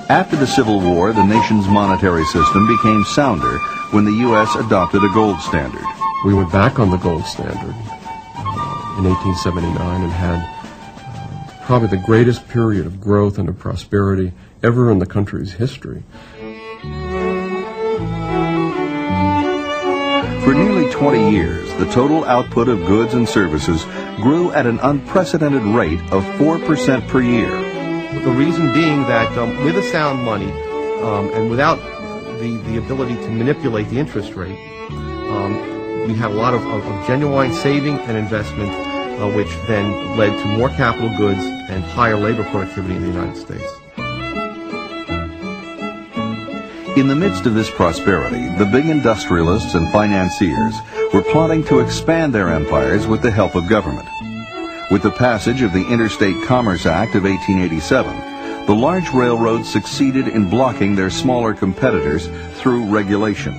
After the Civil War, the nation's monetary system became sounder when the U.S. adopted a gold standard. We went back on the gold standard in 1879 and had probably the greatest period of growth and of prosperity ever in the country's history. For nearly 20 years, the total output of goods and services grew at an unprecedented rate of 4% per year. The reason being that with a sound money and without the ability to manipulate the interest rate, we had a lot of genuine saving and investment, which then led to more capital goods and higher labor productivity in the United States. In the midst of this prosperity, the big industrialists and financiers were plotting to expand their empires with the help of government. With the passage of the Interstate Commerce Act of 1887, the large railroads succeeded in blocking their smaller competitors through regulation.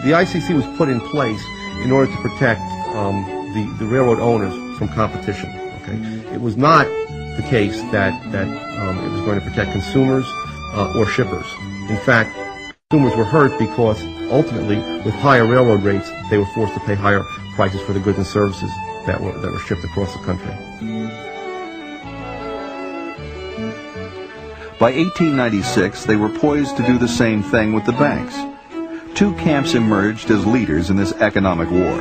The ICC was put in place in order to protect the railroad owners from competition. Okay? It was not the case that it was going to protect consumers or shippers. In fact, consumers were hurt because ultimately, with higher railroad rates, they were forced to pay higher prices for the goods and services that were shipped across the country. By 1896, they were poised to do the same thing with the banks. Two camps emerged as leaders in this economic war.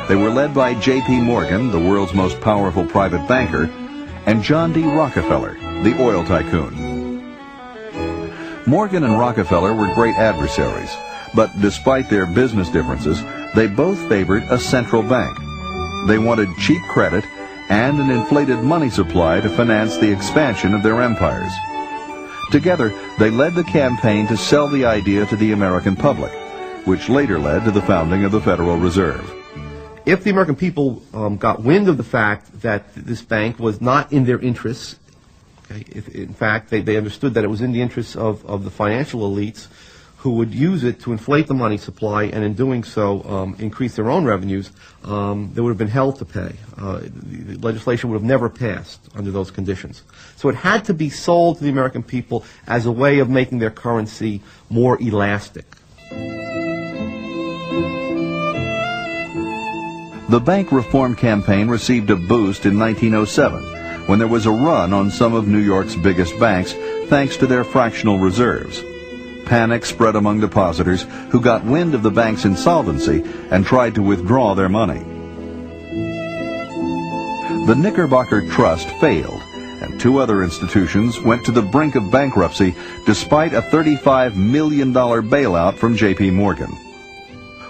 They were led by J.P. Morgan, the world's most powerful private banker, and John D. Rockefeller, the oil tycoon. Morgan and Rockefeller were great adversaries, but despite their business differences, they both favored a central bank. They wanted cheap credit and an inflated money supply to finance the expansion of their empires. Together, they led the campaign to sell the idea to the American public, which later led to the founding of the Federal Reserve. If the American people got wind of the fact that this bank was not in their interests, okay, if in fact they understood that it was in the interests of the financial elites who would use it to inflate the money supply and in doing so increase their own revenues, there would have been hell to pay. The legislation would have never passed under those conditions. So it had to be sold to the American people as a way of making their currency more elastic. The bank reform campaign received a boost in 1907 when there was a run on some of New York's biggest banks thanks to their fractional reserves. Panic spread among depositors who got wind of the bank's insolvency and tried to withdraw their money. The Knickerbocker Trust failed, and two other institutions went to the brink of bankruptcy despite a $35 million bailout from J.P. Morgan.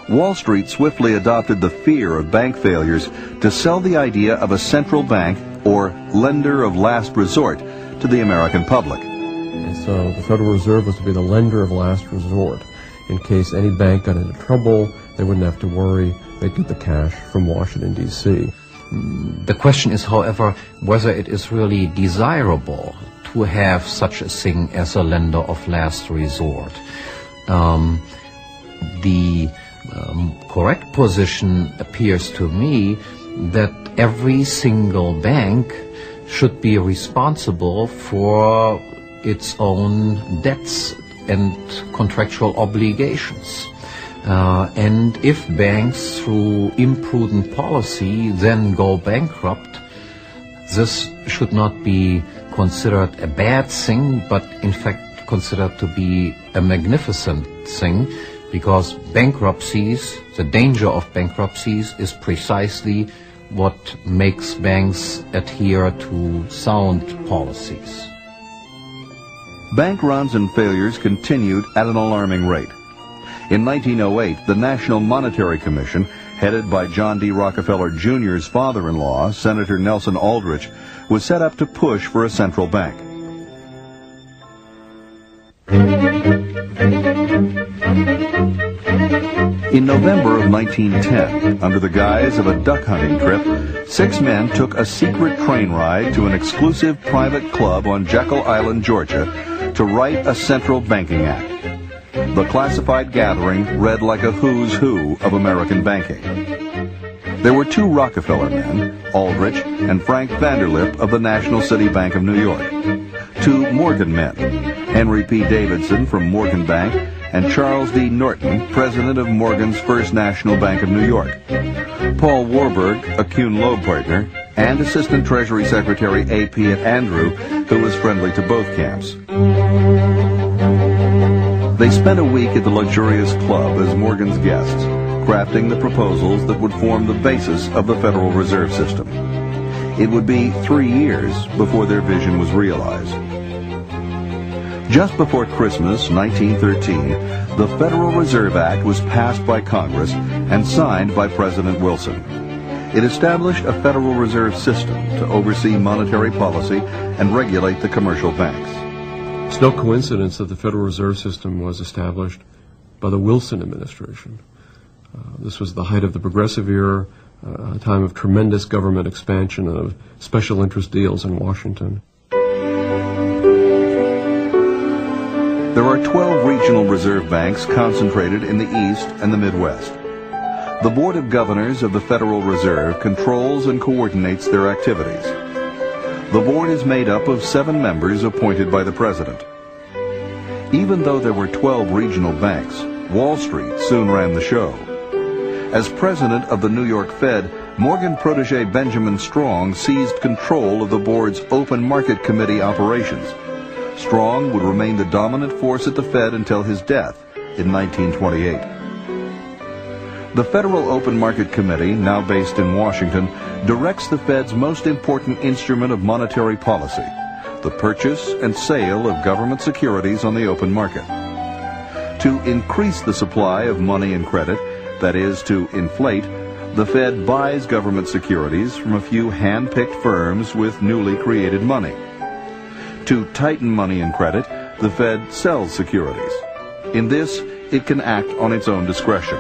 Wall Street swiftly adopted the fear of bank failures to sell the idea of a central bank, or lender of last resort, to the American public. And so the Federal Reserve was to be the lender of last resort. In case any bank got into trouble, they wouldn't have to worry. They'd get the cash from Washington, D.C. The question is, however, whether it is really desirable to have such a thing as a lender of last resort. The correct position appears to me that every single bank should be responsible for its own debts and contractual obligations. And if banks, through imprudent policy, then go bankrupt, this should not be considered a bad thing, but in fact considered to be a magnificent thing, because bankruptcies, the danger of bankruptcies, is precisely what makes banks adhere to sound policies. Bank runs and failures continued at an alarming rate. In 1908, the National Monetary Commission, headed by John D. Rockefeller Jr.'s father-in-law, Senator Nelson Aldrich, was set up to push for a central bank. In November of 1910, under the guise of a duck hunting trip, 6 men took a secret train ride to an exclusive private club on Jekyll Island, Georgia, to write a central banking act. The classified gathering read like a who's who of American banking. There were 2 Rockefeller men, Aldrich and Frank Vanderlip of the National City Bank of New York, 2 Morgan men, Henry P. Davidson from Morgan Bank, and Charles D. Norton, president of Morgan's First National Bank of New York. Paul Warburg, a Kuhn Loeb partner, and Assistant Treasury Secretary A.P. Andrew, who was friendly to both camps. They spent a week at the luxurious club as Morgan's guests, crafting the proposals that would form the basis of the Federal Reserve System. It would be 3 years before their vision was realized. Just before Christmas 1913, the Federal Reserve Act was passed by Congress and signed by President Wilson. It established a Federal Reserve System to oversee monetary policy and regulate the commercial banks. It's no coincidence that the Federal Reserve System was established by the Wilson administration. This was the height of the Progressive era, a time of tremendous government expansion and of special interest deals in Washington. There are 12 regional reserve banks concentrated in the East and the Midwest. The Board of Governors of the Federal Reserve controls and coordinates their activities. The board is made up of 7 members appointed by the President. Even though there were 12 regional banks, Wall Street soon ran the show. As president of the New York Fed, Morgan protege Benjamin Strong seized control of the board's Open Market Committee operations. Strong would remain the dominant force at the Fed until his death in 1928. The Federal Open Market Committee, now based in Washington, directs the Fed's most important instrument of monetary policy, the purchase and sale of government securities on the open market. To increase the supply of money and credit, that is, to inflate, the Fed buys government securities from a few hand-picked firms with newly created money. To tighten money and credit, the Fed sells securities. In this, it can act on its own discretion.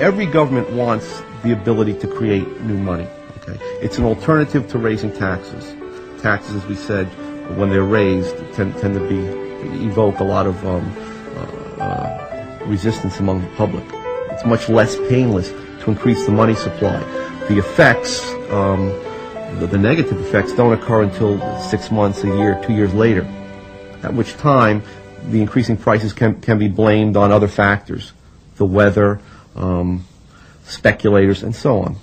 Every government wants the ability to create new money. Okay? It's an alternative to raising taxes. Taxes, as we said, when they're raised, tend to evoke a lot of resistance among the public. It's much less painless to increase the money supply. The effects, the negative effects, don't occur until 6 months, a year, 2 years later, at which time the increasing prices can be blamed on other factors, the weather, speculators, and so on.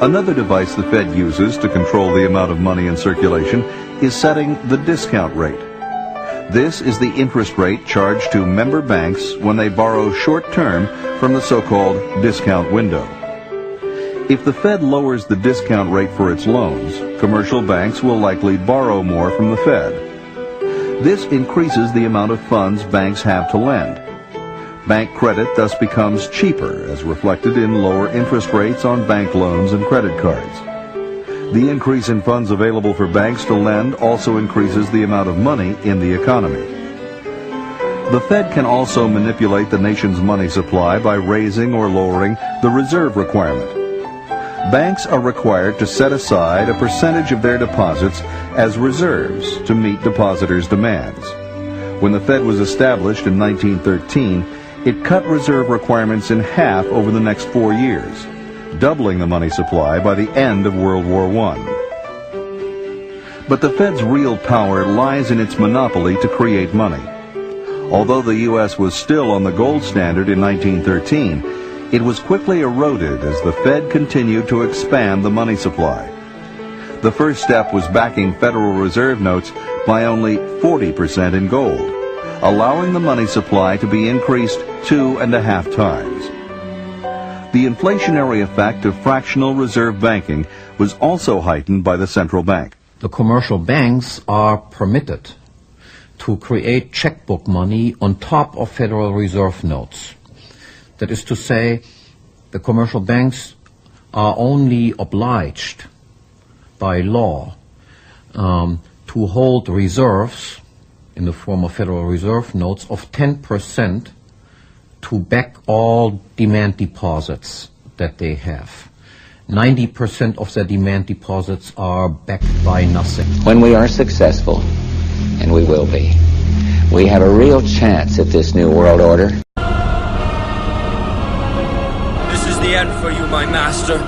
Another device the Fed uses to control the amount of money in circulation is setting the discount rate. This is the interest rate charged to member banks when they borrow short-term from the so-called discount window. If the Fed lowers the discount rate for its loans, commercial banks will likely borrow more from the Fed. This increases the amount of funds banks have to lend. Bank credit thus becomes cheaper, as reflected in lower interest rates on bank loans and credit cards. The increase in funds available for banks to lend also increases the amount of money in the economy. The Fed can also manipulate the nation's money supply by raising or lowering the reserve requirement. Banks are required to set aside a percentage of their deposits as reserves to meet depositors' demands. When the Fed was established in 1913, it cut reserve requirements in half over the next 4 years, doubling the money supply by the end of World War I. But the Fed's real power lies in its monopoly to create money. Although the U.S. was still on the gold standard in 1913, it was quickly eroded as the Fed continued to expand the money supply. The first step was backing Federal Reserve notes by only 40% in gold, allowing the money supply to be increased 2.5 times. The inflationary effect of fractional reserve banking was also heightened by the central bank. The commercial banks are permitted to create checkbook money on top of Federal Reserve notes. That is to say, the commercial banks are only obliged by law to hold reserves in the form of Federal Reserve notes of 10% to back all demand deposits that they have. 90% of their demand deposits are backed by nothing. When we are successful, and we will be, we have a real chance at this new world order. This is the end for you, my master.